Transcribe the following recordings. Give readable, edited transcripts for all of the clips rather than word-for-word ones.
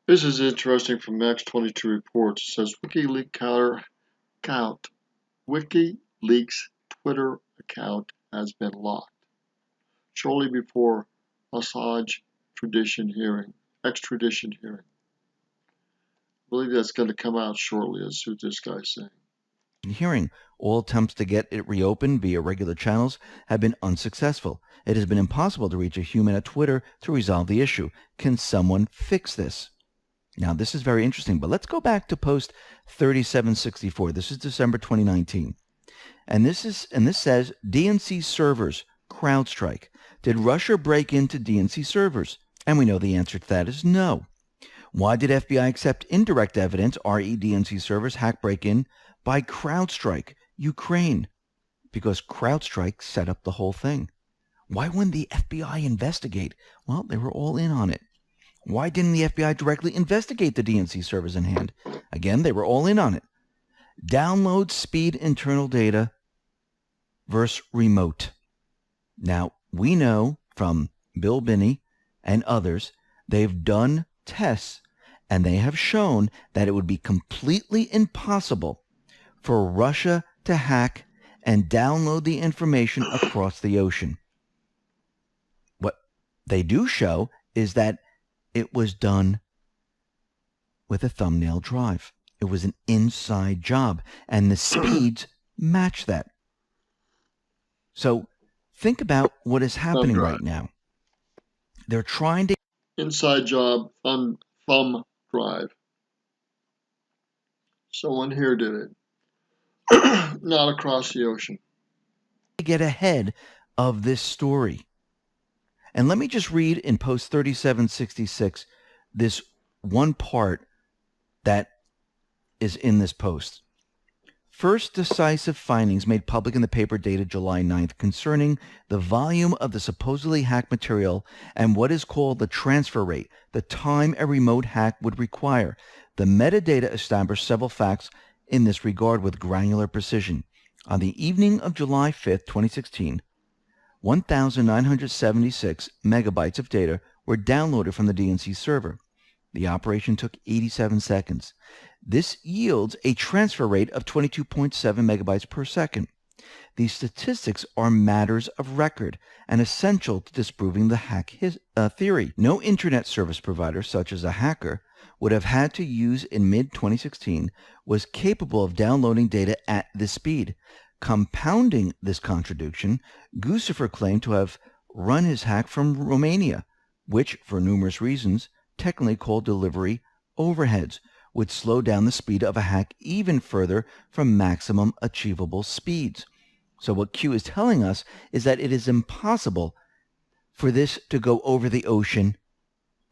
This is interesting from Max 22 reports. It says WikiLeaks Twitter account has been locked shortly before Assange extradition hearing. I believe that's going to come out shortly, as this guy's saying. Hearing all attempts to get it reopened via regular channels have been unsuccessful. It has been impossible to reach a human at Twitter to resolve the issue. Can someone fix this? Now, this is very interesting, but let's go back to post 3764. This is December 2019. And this says DNC servers, CrowdStrike. Did Russia break into DNC servers? And we know the answer to that is no. Why did FBI accept indirect evidence, RE DNC servers hack break-in by CrowdStrike, Ukraine? Because CrowdStrike set up the whole thing. Why wouldn't the FBI investigate? Well, they were all in on it. Why didn't the FBI directly investigate the DNC servers in hand? Again, they were all in on it. Download speed internal data versus remote. Now, we know from Bill Binney and others, they've done tests and they have shown that it would be completely impossible for Russia to hack and download the information across the ocean. What they do show is that it was done with a thumbnail drive. It was an inside job, and the speeds match that. So think about what is happening right now. They're trying to... Inside job on thumb drive. Someone here did it. Not across the ocean. Get ahead of this story. And let me just read in post 3766 this one part that is in this post. First decisive findings made public in the paper dated July 9th concerning the volume of the supposedly hacked material and what is called the transfer rate, the time a remote hack would require. The metadata established several facts in this regard with granular precision. On the evening of July 5th, 2016, 1,976 megabytes of data were downloaded from the DNC server. The operation took 87 seconds. This yields a transfer rate of 22.7 megabytes per second. These statistics are matters of record and essential to disproving the hack theory. No internet service provider, such as a hacker, would have had to use in mid-2016 was capable of downloading data at this speed. Compounding this contradiction, Guccifer claimed to have run his hack from Romania, which, for numerous reasons, technically called delivery overheads, would slow down the speed of a hack even further from maximum achievable speeds. So what Q is telling us is that it is impossible for this to go over the ocean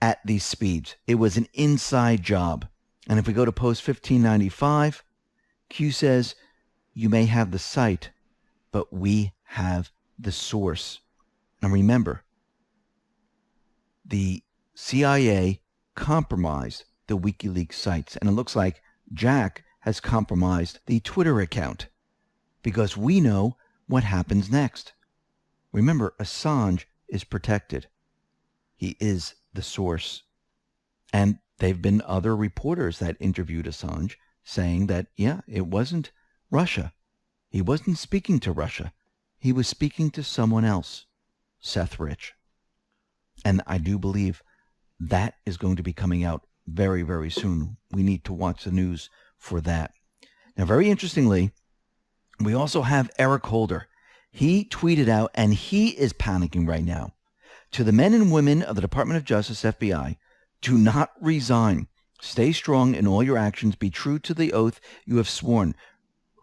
at these speeds. It was an inside job. And if we go to post 1595, Q says, you may have the site, but we have the source. And remember, the CIA compromised the WikiLeaks sites, and it looks like Jack has compromised the Twitter account because we know what happens next. Remember, Assange is protected. He is the source. And they've been other reporters that interviewed Assange saying that, yeah, it wasn't Russia. He wasn't speaking to Russia. He was speaking to someone else, Seth Rich. And I do believe that is going to be coming out very, very soon. We need to watch the news for that. Now, very interestingly, we also have Eric Holder. He tweeted out, and he is panicking right now. To the men and women of the Department of Justice, FBI, do not resign. Stay strong in all your actions. Be true to the oath you have sworn.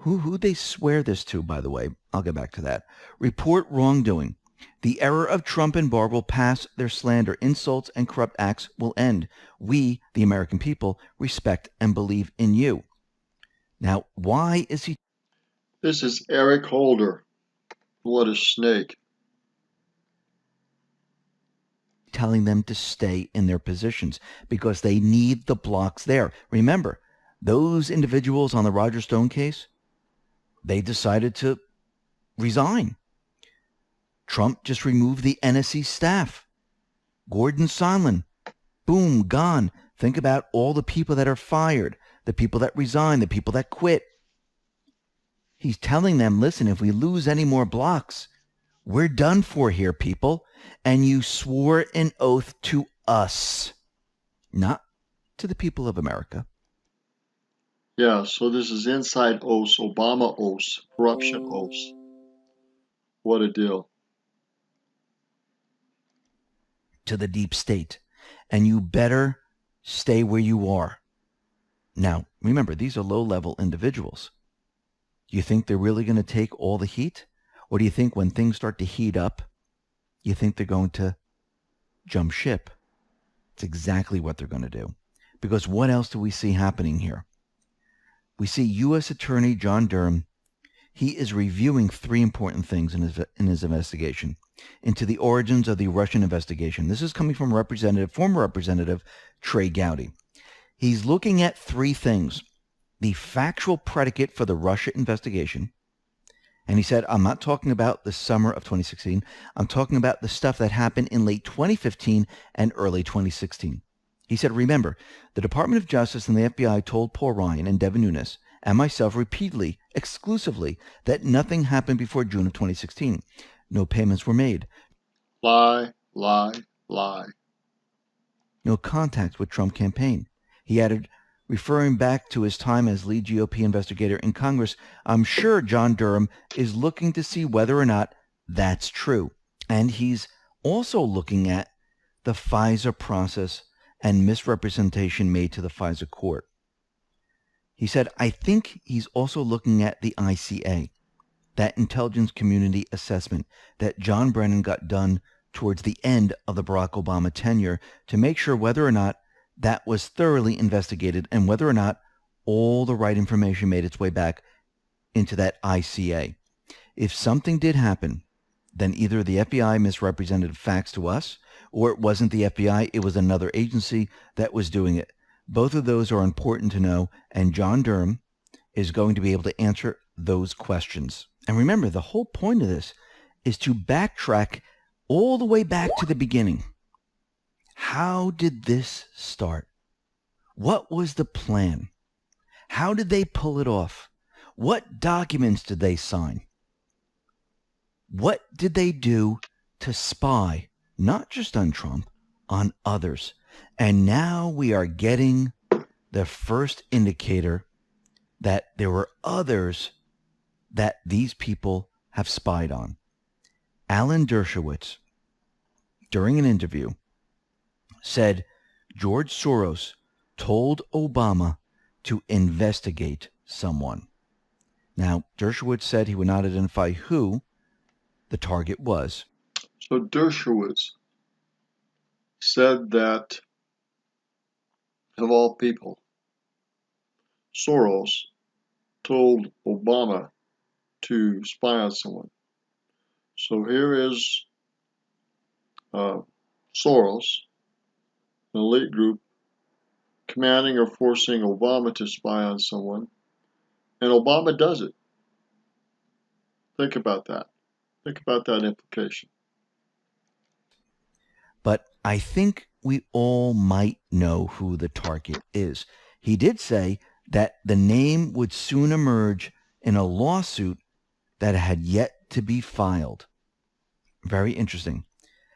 Who they swear this to, by the way? I'll get back to that. Report wrongdoing. The era of Trump and Barr will pass. Their slander, insults, and corrupt acts will end. We, the American people, respect and believe in you. Now, why is he... This is Eric Holder. What a snake. Telling them to stay in their positions because they need the blocks there. Remember, those individuals on the Roger Stone case, they decided to resign. Trump just removed the NSC staff. Gordon Sondland, boom, gone. Think about all the people that are fired, the people that resign, the people that quit. He's telling them, listen, if we lose any more blocks, we're done for here, people. And you swore an oath to us, not to the people of America. Yeah, so this is inside oaths, Obama oaths, corruption oaths. What a deal. To the deep state. And you better stay where you are. Now, remember, these are low-level individuals. Do you think they're really going to take all the heat? Or do you think when things start to heat up, you think they're going to jump ship? It's exactly what they're going to do. Because what else do we see happening here? We see U.S. Attorney John Durham. He is reviewing three important things in his investigation into the origins of the Russian investigation. This is coming from former Representative Trey Gowdy. He's looking at three things: the factual predicate for the Russia investigation. And he said, I'm not talking about the summer of 2016. I'm talking about the stuff that happened in late 2015 and early 2016. He said, remember, the Department of Justice and the FBI told Paul Ryan and Devin Nunes and myself repeatedly, exclusively, that nothing happened before June of 2016. No payments were made. Lie, lie, lie. No contact with Trump campaign. He added, referring back to his time as lead GOP investigator in Congress, I'm sure John Durham is looking to see whether or not that's true. And he's also looking at the FISA process and misrepresentation made to the FISA court. He said, I think he's also looking at the ICA, that intelligence community assessment that John Brennan got done towards the end of the Barack Obama tenure to make sure whether or not that was thoroughly investigated and whether or not all the right information made its way back into that ICA. If something did happen, then either the FBI misrepresented facts to us, or it wasn't the FBI, it was another agency that was doing it. Both of those are important to know, and John Durham is going to be able to answer those questions. And remember, the whole point of this is to backtrack all the way back to the beginning. How did this start? What was the plan? How did they pull it off? What documents did they sign? What did they do to spy, not just on Trump, on others? And now we are getting the first indicator that there were others that these people have spied on. Alan Dershowitz, during an interview, said George Soros told Obama to investigate someone. Now, Dershowitz said he would not identify who the target was. So Dershowitz said that, of all people, Soros told Obama to spy on someone. So here is Soros, an elite group, commanding or forcing Obama to spy on someone, and Obama does it. Think about that. Think about that implication. But I think we all might know who the target is. He did say that the name would soon emerge in a lawsuit that had yet to be filed. Very interesting.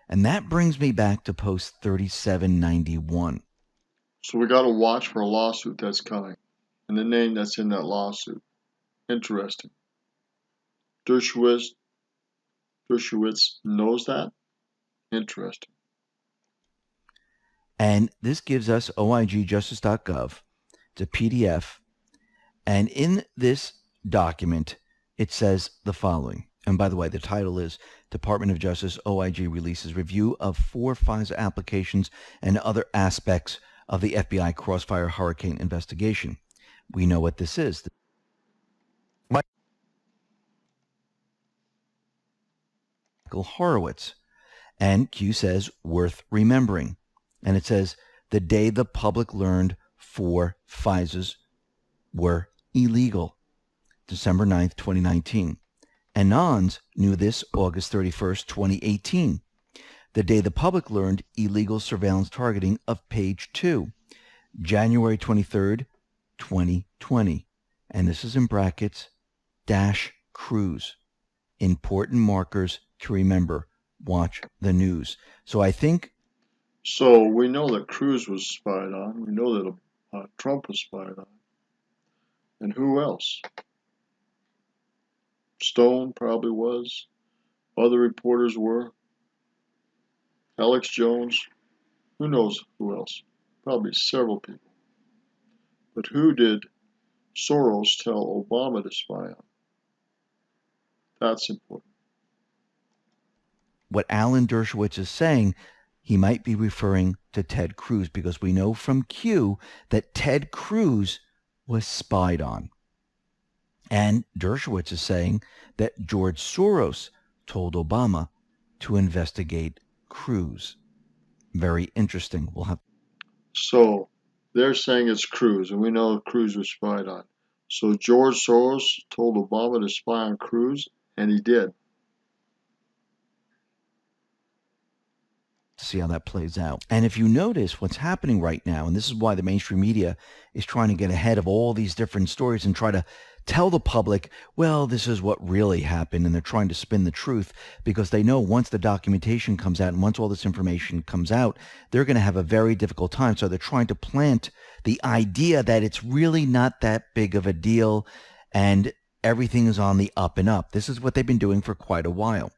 And that brings me back to post 3791. So we got to watch for a lawsuit that's coming and the name that's in that lawsuit. Interesting. Dershowitz knows that? Interesting. And this gives us oigjustice.gov. It's a PDF. And in this document, it says the following. And by the way, the title is Department of Justice OIG releases review of 4 FISA applications and other aspects of the FBI Crossfire Hurricane investigation. We know what this is. Michael Horowitz. And Q says, worth remembering. And it says, the day the public learned 4 FISAs were illegal, December 9th, 2019. Anons knew this August 31st, 2018. The day the public learned illegal surveillance targeting of Page 2, January 23rd, 2020. And this is in brackets, dash Cruz. Important markers to remember. Watch the news. So I think. So we know that Cruz was spied on. We know that Trump was spied on. And who else? Stone probably was. Other reporters were. Alex Jones. Who knows who else? Probably several people. But who did Soros tell Obama to spy on? That's important. What Alan Dershowitz is saying, he might be referring to Ted Cruz, because we know from Q that Ted Cruz was spied on. And Dershowitz is saying that George Soros told Obama to investigate Cruz. Very interesting. We'll have. So they're saying it's Cruz, and we know Cruz was spied on. So George Soros told Obama to spy on Cruz, and he did. To see how that plays out. And if you notice what's happening right now, and this is why the mainstream media is trying to get ahead of all these different stories and try to tell the public, well, this is what really happened, and they're trying to spin the truth, because they know once the documentation comes out and once all this information comes out, they're going to have a very difficult time. So they're trying to plant the idea that it's really not that big of a deal and everything is on the up and up. This is what they've been doing for quite a while.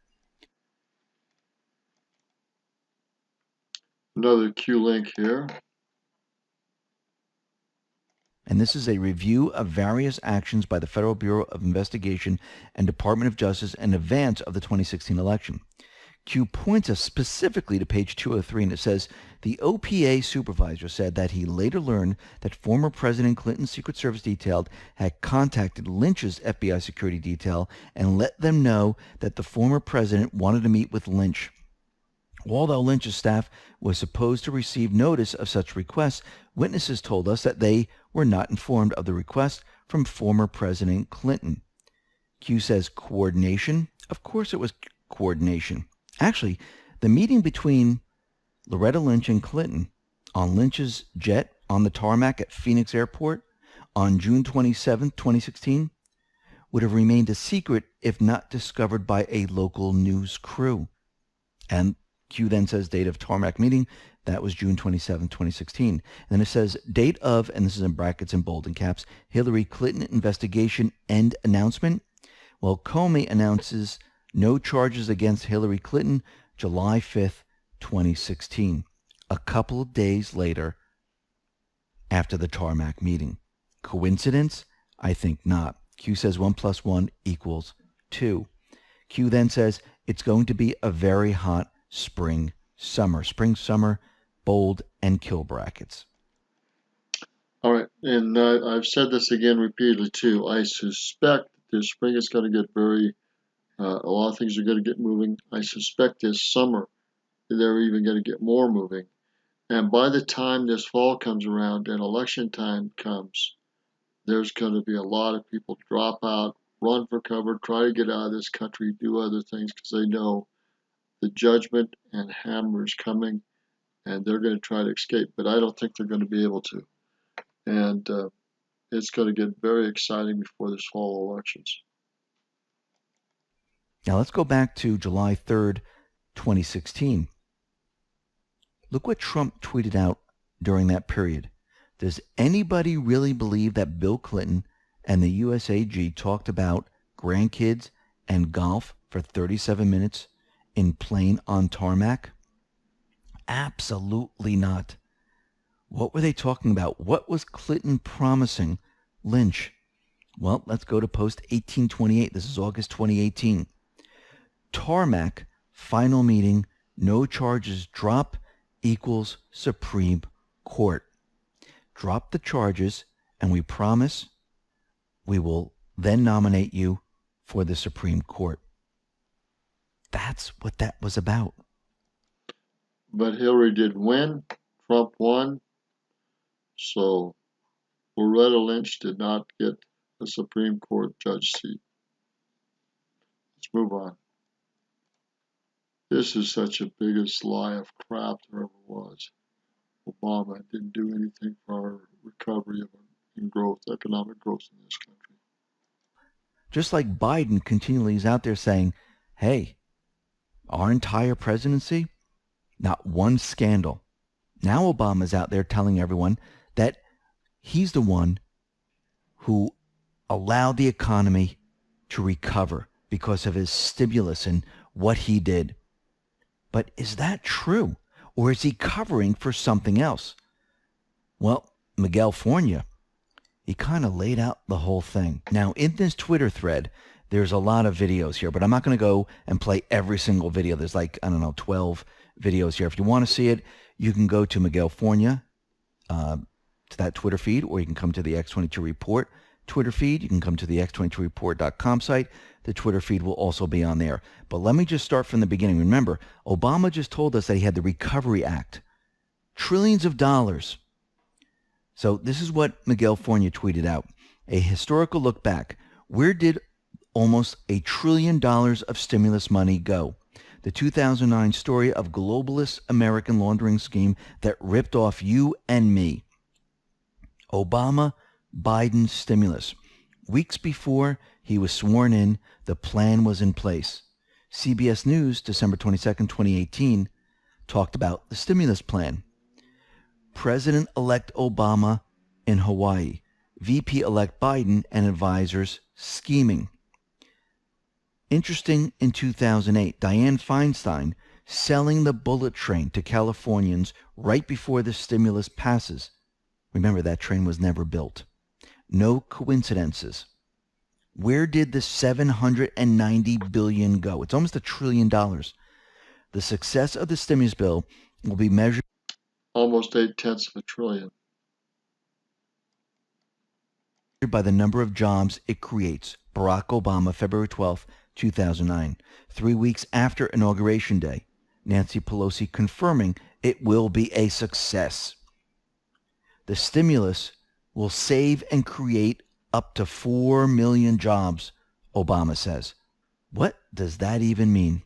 Another Q link here. And this is a review of various actions by the Federal Bureau of Investigation and Department of Justice in advance of the 2016 election. Q points us specifically to page 203, and it says, the OPA supervisor said that he later learned that former President Clinton's Secret Service detail had contacted Lynch's FBI security detail and let them know that the former president wanted to meet with Lynch. Although Lynch's staff was supposed to receive notice of such requests, witnesses told us that they were not informed of the request from former President Clinton. Q says coordination. Of course it was coordination. Actually, the meeting between Loretta Lynch and Clinton on Lynch's jet on the tarmac at Phoenix Airport on June 27, 2016, would have remained a secret if not discovered by a local news crew. And Q then says date of tarmac meeting. That was June 27, 2016. And then it says date of, and this is in brackets and bold and caps, Hillary Clinton investigation end announcement. Well, Comey announces no charges against Hillary Clinton July 5th, 2016. A couple of days later after the tarmac meeting. Coincidence? I think not. Q says 1 + 1 = 2. Q then says it's going to be a very hot spring, summer, bold and kill brackets. All right, and I've said this again repeatedly too. I suspect this spring is going to get a lot of things are going to get moving. I suspect this summer they're even going to get more moving. And by the time this fall comes around and election time comes, there's going to be a lot of people drop out, run for cover, try to get out of this country, do other things because they know the judgment and hammer is coming, and they're going to try to escape. But I don't think they're going to be able to. And it's going to get very exciting before this fall elections. Now let's go back to July 3rd, 2016. Look what Trump tweeted out during that period. Does anybody really believe that Bill Clinton and the USAG talked about grandkids and golf for 37 minutes in plane on tarmac? Absolutely not. What were they talking about? What was Clinton promising Lynch? Well, let's go to post 1828. This is August 2018. Tarmac, final meeting, no charges drop equals Supreme Court. Drop the charges, and we promise we will then nominate you for the Supreme Court. That's what that was about. But Hillary did win. Trump won. So Loretta Lynch did not get a Supreme Court judge seat. Let's move on. This is such a biggest lie of crap there ever was. Obama didn't do anything for our recovery and growth, economic growth in this country. Just like Biden continually is out there saying, hey, our entire presidency, not one scandal. Now Obama's out there telling everyone that he's the one who allowed the economy to recover because of his stimulus and what he did. But is that true? Or is he covering for something else? Well, Miguel Fornia, he kind of laid out the whole thing. Now, in this Twitter thread, there's a lot of videos here, but I'm not going to go and play every single video. There's 12 videos here. If you want to see it, you can go to Miguel Fornia, to that Twitter feed, or you can come to the X22 Report Twitter feed. You can come to the x22report.com site. The Twitter feed will also be on there. But let me just start from the beginning. Remember, Obama just told us that he had the Recovery Act. Trillions of dollars. So this is what Miguel Fornia tweeted out. A historical look back. Where did almost $1 trillion of stimulus money go? The 2009 story of globalist American laundering scheme that ripped off you and me. Obama, Biden stimulus. Weeks before he was sworn in, the plan was in place. CBS News, December 22nd, 2018, talked about the stimulus plan. President-elect Obama in Hawaii. VP-elect Biden and advisors scheming. Interesting, in 2008, Dianne Feinstein selling the bullet train to Californians right before the stimulus passes. Remember, that train was never built. No coincidences. Where did the $790 billion go? It's almost $1 trillion. The success of the stimulus bill will be measured Almost 0.8 trillion. by the number of jobs it creates. Barack Obama, February 12, 2009. 3 weeks after Inauguration Day. Nancy Pelosi confirming it will be a success. The stimulus will save and create up to 4 million jobs, Obama says. What does that even mean?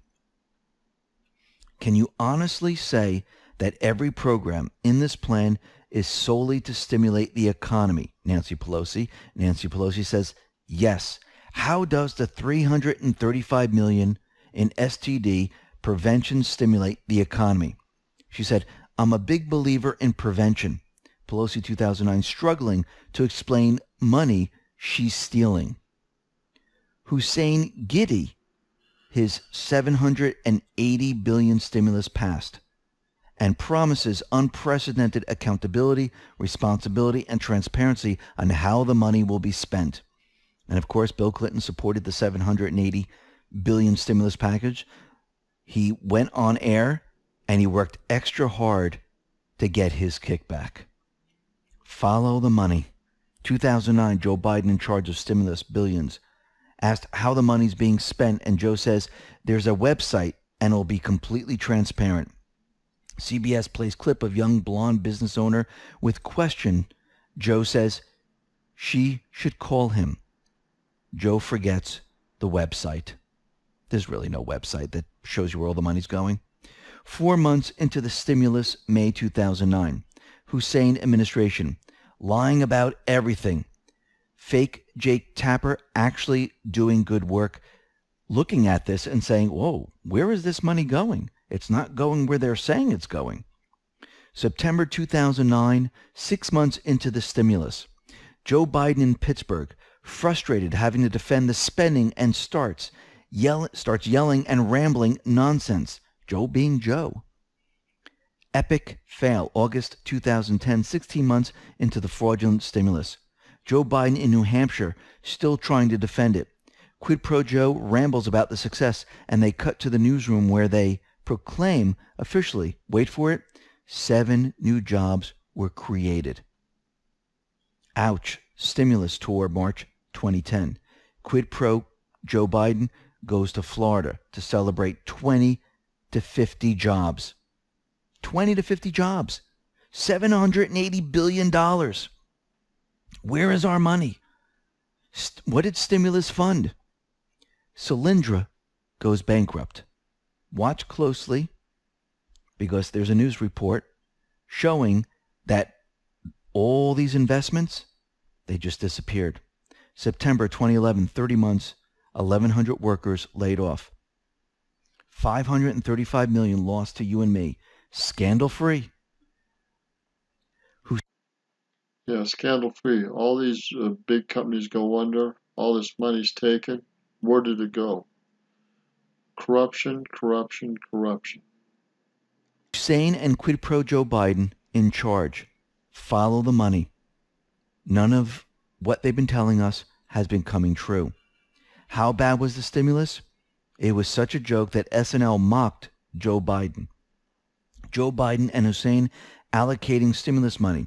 Can you honestly say that every program in this plan is solely to stimulate the economy? Nancy Pelosi. Nancy Pelosi says, yes. How does the $335 million in STD prevention stimulate the economy? She said, I'm a big believer in prevention. Pelosi 2009 struggling to explain money she's stealing. Hussein giddy, his $780 billion stimulus passed, and promises unprecedented accountability, responsibility, and transparency on how the money will be spent. And of course, Bill Clinton supported the $780 billion stimulus package. He went on air and he worked extra hard to get his kickback. Follow the money. 2009, Joe Biden in charge of stimulus billions. Asked how the money's being spent, and Joe says there's a website and it'll be completely transparent. CBS plays clip of young blonde business owner with question. Joe says she should call him. Joe forgets the website. There's really no website that shows you where all the money's going. 4 months into the stimulus, May 2009. Hussein administration, lying about everything. Fake Jake Tapper actually doing good work, looking at this and saying, whoa, where is this money going? It's not going where they're saying it's going. September 2009, 6 months into the stimulus. Joe Biden in Pittsburgh, frustrated having to defend the spending and starts yelling and rambling nonsense. Joe being Joe. Epic fail, August 2010, 16 months into the fraudulent stimulus. Joe Biden in New Hampshire, still trying to defend it. Quid pro Joe rambles about the success, and they cut to the newsroom where they proclaim officially, wait for it, 7 new jobs were created. Ouch. Stimulus tour, March 2010. Quid pro Joe Biden goes to Florida to celebrate 20 to 50 jobs. 20 to 50 jobs. $780 billion. Where is our money? What did stimulus fund? Solyndra goes bankrupt. Watch closely, because there's a news report showing that all these investments, they just disappeared. September 2011, 30 months, 1,100 workers laid off. 535 million lost to you and me. Scandal free. Yeah, scandal free. All these big companies go under. All this money's taken. Where did it go? Corruption, corruption, corruption. Hussein and quid pro Joe Biden in charge. Follow the money. None of what they've been telling us has been coming true. How bad was the stimulus? It was such a joke that SNL mocked Joe Biden. Joe Biden and Hussein allocating stimulus money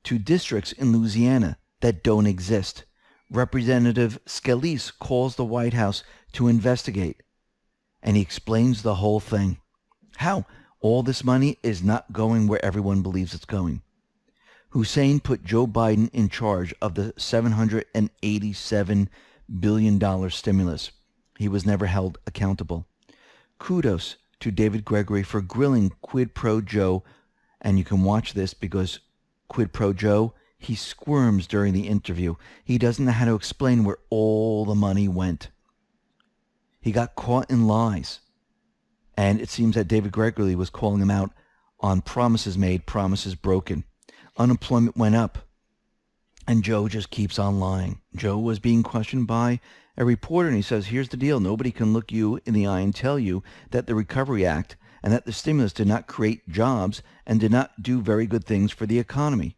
to districts in Louisiana that don't exist. Representative Scalise calls the White House to investigate, and he explains the whole thing. How all this money is not going where everyone believes it's going. Hussein put Joe Biden in charge of the $787 billion stimulus. He was never held accountable. Kudos to David Gregory for grilling Quid Pro Joe, and you can watch this because Quid Pro Joe, he squirms during the interview. He doesn't know how to explain where all the money went. He got caught in lies. And it seems that David Gregory was calling him out on promises made, promises broken. Unemployment went up, and Joe just keeps on lying. Joe was being questioned by a reporter, and he says, here's the deal. Nobody can look you in the eye and tell you that the Recovery Act and that the stimulus did not create jobs and did not do very good things for the economy.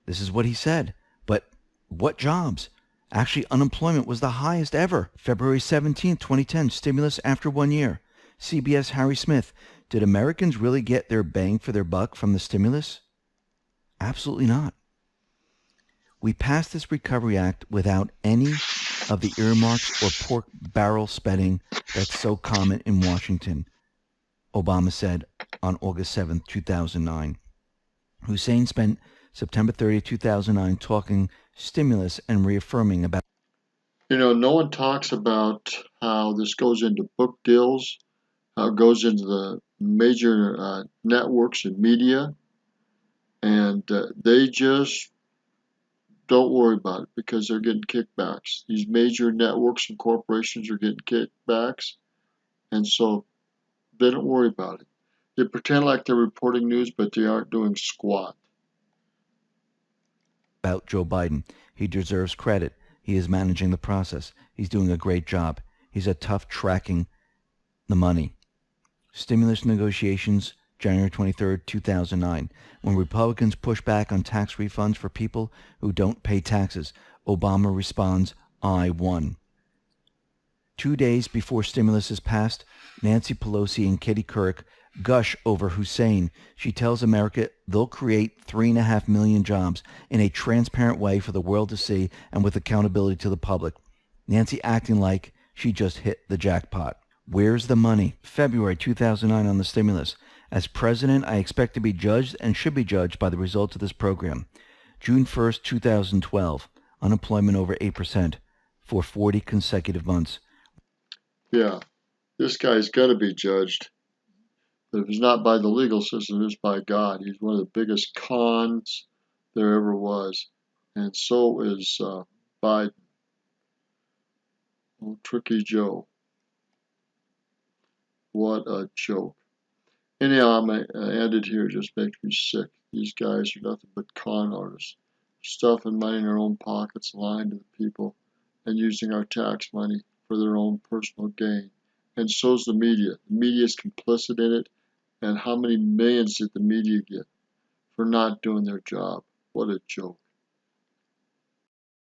This is what he said. But what jobs? Actually, unemployment was the highest ever. February 17, 2010, stimulus after 1 year. CBS Harry Smith, did Americans really get their bang for their buck from the stimulus? Absolutely not. We passed this Recovery Act without any of the earmarks or pork barrel spending that's so common in Washington, Obama said on August 7, 2009. Hussein spent September 30, 2009 talking stimulus and reaffirming about... No one talks about how this goes into book deals, how it goes into the major networks and media, and they just don't worry about it because they're getting kickbacks. These major networks and corporations are getting kickbacks, and so they don't worry about it. They pretend like they're reporting news, but they aren't doing squat. About Joe Biden. He deserves credit. He is managing the process. He's doing a great job. He's a tough tracking the money. Stimulus negotiations, January 23, 2009. When Republicans push back on tax refunds for people who don't pay taxes, Obama responds, I won. 2 days before stimulus is passed, Nancy Pelosi and Katie Couric gush over Hussein. She tells America they'll create 3.5 million jobs in a transparent way for the world to see and with accountability to the public. Nancy acting like she just hit the jackpot. Where's the money? February 2009 on the stimulus. As president, I expect to be judged and should be judged by the results of this program. June 1st, 2012. Unemployment over 8% for 40 consecutive months. Yeah, this guy's got to be judged. But if it's not by the legal system, it's by God. He's one of the biggest cons there ever was. And so is Biden. Oh, Tricky Joe. What a joke. Anyhow, I'm ended here. It just makes me sick. These guys are nothing but con artists. Stuffing money in their own pockets, lying to the people, and using our tax money for their own personal gain. And so's the media. The media is complicit in it. And how many millions did the media get for not doing their job? What a joke.